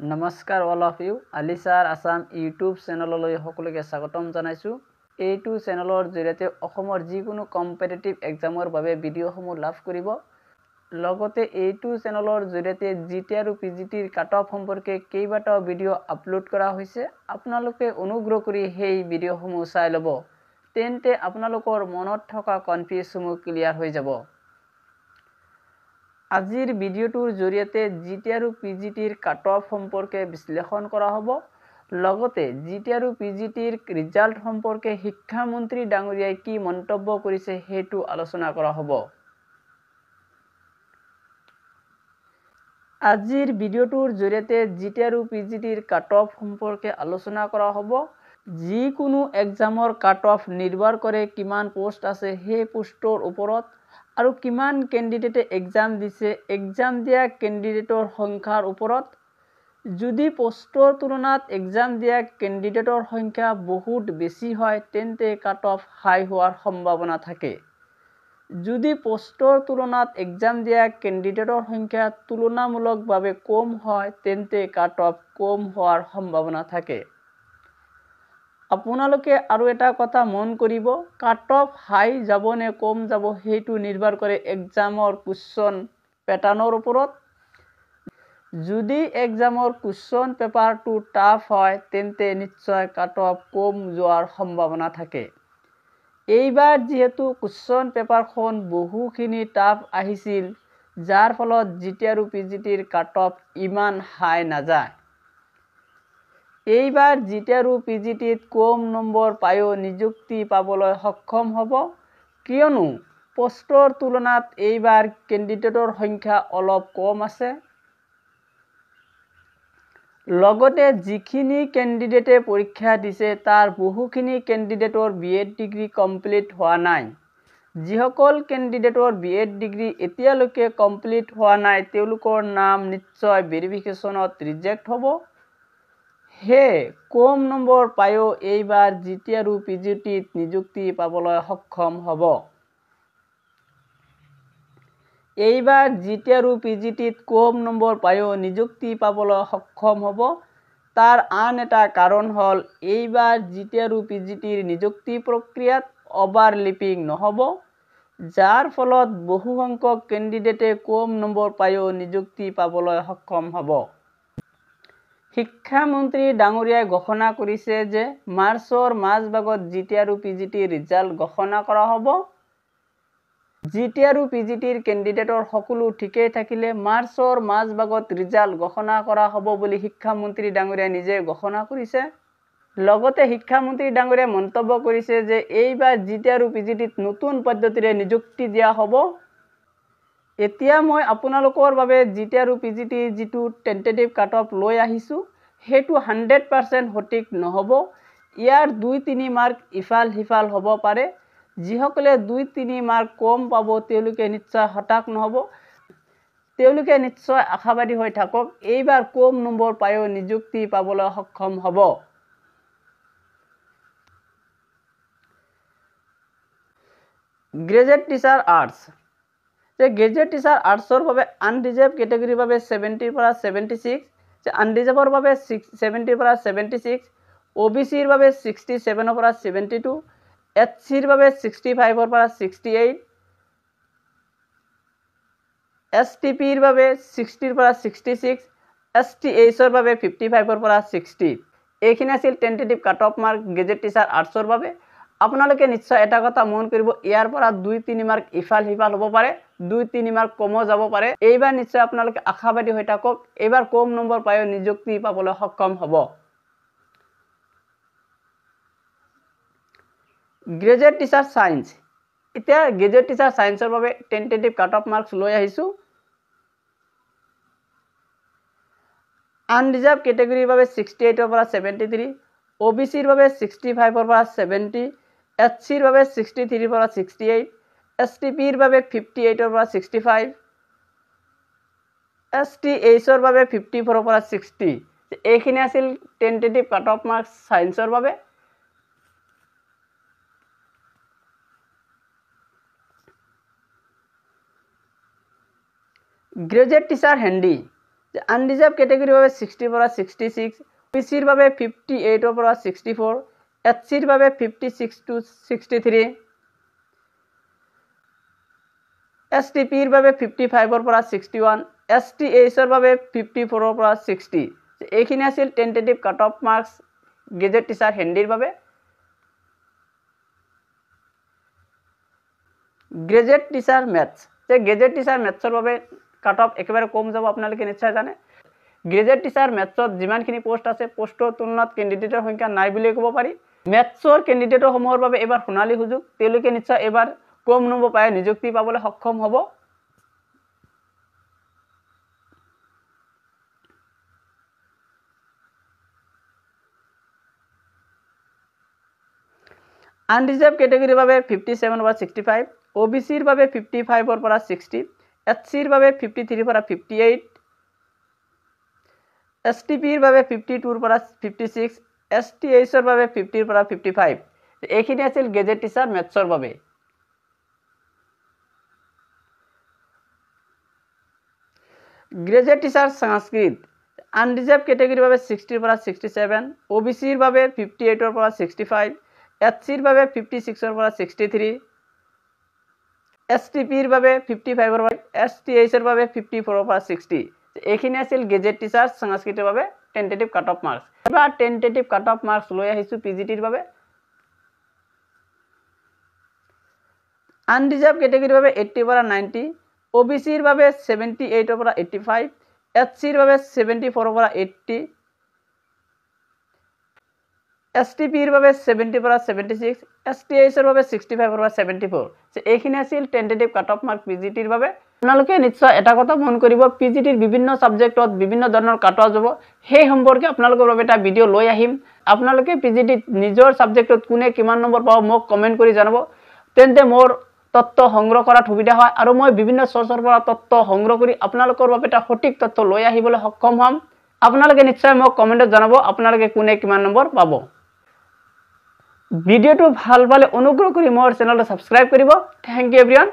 নমস্কাৰ all of you আলিছাৰ Assam YouTube চেনেললৈ সকলোকে স্বাগতম জনাইছোঁ। এইটো চেনেলৰ জৰিয়তে অসমৰ যিকোনো কম্পিটিটিভ এক্সামৰ বাবে ভিডিঅ'সমূহ লাভ কৰিব। লগতে এইটো চেনেলৰ জৰিয়তে জিটি আৰু পিজিটিৰ কাট অফ সম্পৰ্কে কেইবাটাও ভিডিঅ' আপলোড কৰা হৈছে। আপোনালোকে অনুগ্ৰহ কৰি সেই ভিডিঅ'সমূহ চাই ল'ব, তেন্তে আপোনালোকৰ মনত থকা কনফিউজসমূহ ক্লিয়াৰ হৈ যাব। আজিৰ ভিডিঅ'টোৰ জৰিয়তে জিটি আৰু পিজিটিৰ কাট অফ সম্পৰ্কে বিশ্লেষণ কৰা হ'ব। লগতে জিটি আৰু পিজিটিৰ ৰিজাল্ট সম্পৰ্কে শিক্ষামন্ত্ৰী ডাঙৰীয়াই কি মন্তব্য কৰিছে সেইটো আলোচনা কৰা হ'ব। আজিৰ ভিডিঅ'টোৰ জৰিয়তে জিটি আৰু পিজিটিৰ কাট অফ সম্পৰ্কে আলোচনা কৰা হ'ব। যিকোনো এক্সামৰ কাট অফ নিৰ্ভৰ কৰে কিমান পোষ্ট আছে সেই পোষ্টৰ ওপৰত আৰু কিমান কেণ্ডিডেটে এক্সাম দিছে এক্সাম দিয়া কেণ্ডিডেটৰ সংখ্যাৰ ওপৰত। যদি পোষ্টৰ তুলনাত এক্সাম দিয়া কেণ্ডিডেটৰ সংখ্যা বহুত বেছি হয় তেন্তে কাট অফ হাই হোৱাৰ সম্ভাৱনা থাকে। যদি পোষ্টৰ তুলনাত এক্সাম দিয়া কেণ্ডিডেটৰ সংখ্যা তুলনামূলকভাৱে কম হয় তেন্তে কাট অফ কম হোৱাৰ সম্ভাৱনা থাকে। আপোনালোকে আৰু এটা কথা মন কৰিব, কাট অফ হাই যাব নে কম যাব সেইটো নিৰ্ভৰ কৰে এক্সামৰ কুৱেশ্যন পেটাৰ্নৰ ওপৰত। যদি এক্সামৰ কুৱেশ্যন পেপাৰটো টাফ হয় তেন্তে নিশ্চয় কাট অফ কম যোৱাৰ সম্ভাৱনা থাকে। এইবাৰ যিহেতু কুৱেশ্যন পেপাৰখন বহুখিনি টাফ আহিছিল, যাৰ ফলত জিটি আৰু পিজিটিৰ কাট অফ ইমান হাই নাযায়। এইবাৰ জিটি আৰু পিজিটিত কম নম্বৰ পায়ো নিযুক্তি পাবলৈ সক্ষম হ'ব, কিয়নো পোষ্টৰ তুলনাত এইবাৰ কেণ্ডিডেটৰ সংখ্যা অলপ কম আছে। লগতে যিখিনি কেণ্ডিডেটে পৰীক্ষা দিছে তাৰ বহুখিনি কেণ্ডিডেটৰ BEd ডিগ্ৰী কমপ্লিট হোৱা নাই। যিসকল কেণ্ডিডেটৰ BEd ডিগ্ৰী এতিয়ালৈকে কমপ্লিট হোৱা নাই তেওঁলোকৰ নাম নিশ্চয় ভেৰিফিকেশ্যনত ৰিজেক্ট হ'ব। সেয়ে কম নম্বৰ পায়ো এইবাৰ জিটি আৰু পিজিটিত নিযুক্তি পাবলৈ সক্ষম হ'ব। এইবাৰ জিটি আৰু পিজিটিত কম নম্বৰ পায়ো নিযুক্তি পাবলৈ সক্ষম হ'ব। তাৰ আন এটা কাৰণ হ'ল এইবাৰ জিটি আৰু পিজিটিৰ নিযুক্তি প্ৰক্ৰিয়াত অভাৰলেপিং নহ'ব, যাৰ ফলত বহু সংখ্যক কেণ্ডিডেটে কম নম্বৰ পায়ো নিযুক্তি পাবলৈ সক্ষম হ'ব। শিক্ষামন্ত্ৰী ডাঙৰীয়াই ঘোষণা কৰিছে যে মাৰ্চৰ মাজভাগত জিটি আৰু পিজিটিৰ ৰিজাল্ট ঘোষণা কৰা হ'ব। জিটি আৰু পিজিটিৰ কেণ্ডিডেটৰ সকলো ঠিকেই থাকিলে মাৰ্চৰ মাজভাগত ৰিজাল্ট ঘোষণা কৰা হ'ব বুলি শিক্ষামন্ত্ৰী ডাঙৰীয়াই নিজে ঘোষণা কৰিছে। লগতে শিক্ষামন্ত্ৰী ডাঙৰীয়াই মন্তব্য কৰিছে যে এইবাৰ জিটি আৰু পিজিটিত নতুন পদ্ধতিৰে নিযুক্তি দিয়া হ'ব। এতিয়া মই আপোনালোকৰ বাবে জিটি আৰু পিজিটিৰ যিটো টেণ্টেটিভ কাট অফ লৈ আহিছোঁ সেইটো 100% সঠিক নহ'ব। ইয়াৰ 2-3 মাৰ্ক ইফাল সিফাল হ'ব পাৰে। যিসকলে 2-3 মাৰ্ক কম পাব তেওঁলোকে নিশ্চয় হতাশ নহ'ব, তেওঁলোকে নিশ্চয় আশাবাদী হৈ থাকক, এইবাৰ কম নম্বৰ পায়ো নিযুক্তি পাবলৈ সক্ষম হ'ব। Graduate teacher arts graduate teacher আৰ্টছৰ বাবে আনৰিজাৰ্ভ কেটেগৰীৰ বাবে 70ৰ পৰা 76, আনৰিজাৰ্ভৰ বাবে 70ৰ পৰা 76, OBCৰ বাবে 67ৰ পৰা 72, SCৰ বাবে 65ৰ পৰা 68, STPৰ বাবে 60ৰ পৰা 66, STHৰ বাবে 55ৰ পৰা 60। এইখিনি আছিল tentative cut off mark graduate teacher আৰ্টছৰ বাবে। আপোনালোকে নিশ্চয় এটা কথা মন কৰিব, ইয়াৰ পৰা 2-3 মাৰ্ক ইফাল সিফাল হ'ব পাৰে, 2-3 মাৰ্ক কমো যাব পাৰে। এইবাৰ নিশ্চয় আপোনালোকে আশাবাদী হৈ থাকক, এইবাৰ কম নম্বৰ পায়ো নিযুক্তি পাবলৈ সক্ষম হ'ব। গ্ৰেজুৱেট টিচাৰ ছায়েন্স এতিয়া গ্ৰেজুৱেট টিচাৰ ছায়েন্সৰ বাবে টেণ্টেটিভ কাট অফ মাৰ্কছ লৈ আহিছোঁ। আনৰিজাৰ্ভ কেটেগৰীৰ বাবে 68ৰ পৰা 73, OBCৰ বাবে 65ৰ পৰা 70, SCৰ বাবে 63ৰ পৰা 68, STPৰ বাবে 58ৰ পৰা 65, STHৰ বাবে 54ৰ পৰা 60। এইখিনি আছিল টেণ্টেটিভ কাট অফ মাৰ্কছ ছায়েন্সৰ বাবে। গ্ৰেজুৱেট টিচাৰ হিন্দী যে আনৰিজাৰ্ভ কেটেগৰীৰ বাবে 60 পৰা 66, OBCৰ বাবে 58 পৰা 64, SCৰ বাবে 56 to 63, STPৰ বাবে 55 পৰা 61, STHৰ বাবে 54 পৰা 60। এইখিনি আছিল tentative cut off marks graduate teacher হিন্দীৰ বাবে। গ্ৰেজুৱেট টিচাৰ মেথছ, যে গ্ৰেজুৱেট টিচাৰ মেথছৰ বাবে কাট অফ একেবাৰে কম যাব, আপোনালোকে নিশ্চয় জানে। গ্ৰেজুৱেট টিচাৰ মেথছত যিমানখিনি পোষ্ট আছে, পোষ্টৰ তুলনাত কেণ্ডিডেটৰ সংখ্যা নাই বুলিয়ে ক'ব পাৰি। মেথছৰ কেণ্ডিডেটসমূহৰ বাবে এবাৰ সোণালী সুযোগ, তেওঁলোকে নিশ্চয় এবাৰ কম নম্বৰ পাই নিযুক্তি পাবলৈ সক্ষম হ'ব। আনৰিজাৰ্ভ কেটেগৰীৰ বাবে 57 পৰা 65, OBCৰ বাবে 55 পৰা 60, SCৰ বাবে 53 পৰা 58, STPৰ বাবে 52 পৰা 56, STHৰ বাবে 50 পৰা 55। এইখিনি আছিল গ্ৰেজুৱেট টিচাৰ মেথছৰ বাবে। গ্ৰেজুৱেট টিচাৰ সংস্কৃত, আনৰিজাৰ্ভ কেটেগৰীৰ বাবে 60 পৰা 67, OBCৰ বাবে 58 পৰা 65, SCৰ বাবে 56 পৰা 63, STPৰ বাবে 55 পৰা, STHৰ বাবে 54 পৰা 60। এইখিনি আছিল গ্ৰেজুৱেট টিচাৰ সংস্কৃতৰ বাবে টেন্টেটিভ কাট অফ মাৰ্কস। এবাৰ টেন্টেটিভ কাট অফ মাৰ্কস লৈ আহিছো PGTৰ বাবে। আনৰিজাৰ্ভ কেটেগৰীৰ বাবে 80 পৰা 90, OBCৰ বাবে 78 পৰা 85, SCৰ বাবে 74 পৰা 80, STPৰ বাবে 70 পৰা 76, STHৰ বাবে 65 পৰা 74। এইখিনি আছিল টেন্টেটিভ কাট অফ মাৰ্কস PGTৰ বাবে। আপোনালোকে নিশ্চয় এটা কথা মন কৰিব, PGTৰ বিভিন্ন সাবজেক্টত বিভিন্ন ধৰণৰ কাট অফ যাব, সেই সম্পৰ্কে আপোনালোকৰ বাবে এটা ভিডিঅ' লৈ আহিম। আপোনালোকে PGTত নিজৰ সাবজেক্টত কোনে কিমান নম্বৰ পাব মোক কমেন্ট কৰি জনাব, তেন্তে মোৰ তথ্য সংগ্ৰহ কৰাত সুবিধা হয় আৰু মই বিভিন্ন সোৰ্চৰ পৰা তথ্য সংগ্ৰহ কৰি আপোনালোকৰ বাবে এটা সঠিক তথ্য লৈ আহিবলৈ সক্ষম হ'ম। আপোনালোকে নিশ্চয় মোক কমেন্টত জনাব আপোনালোকে কোনে কিমান নম্বৰ পাব। ভিডিঅ'টো ভাল পালে অনুগ্ৰহ কৰি মোৰ চেনেলটো সাবস্ক্ৰাইব কৰিব। Thank you এভৰিওয়ান।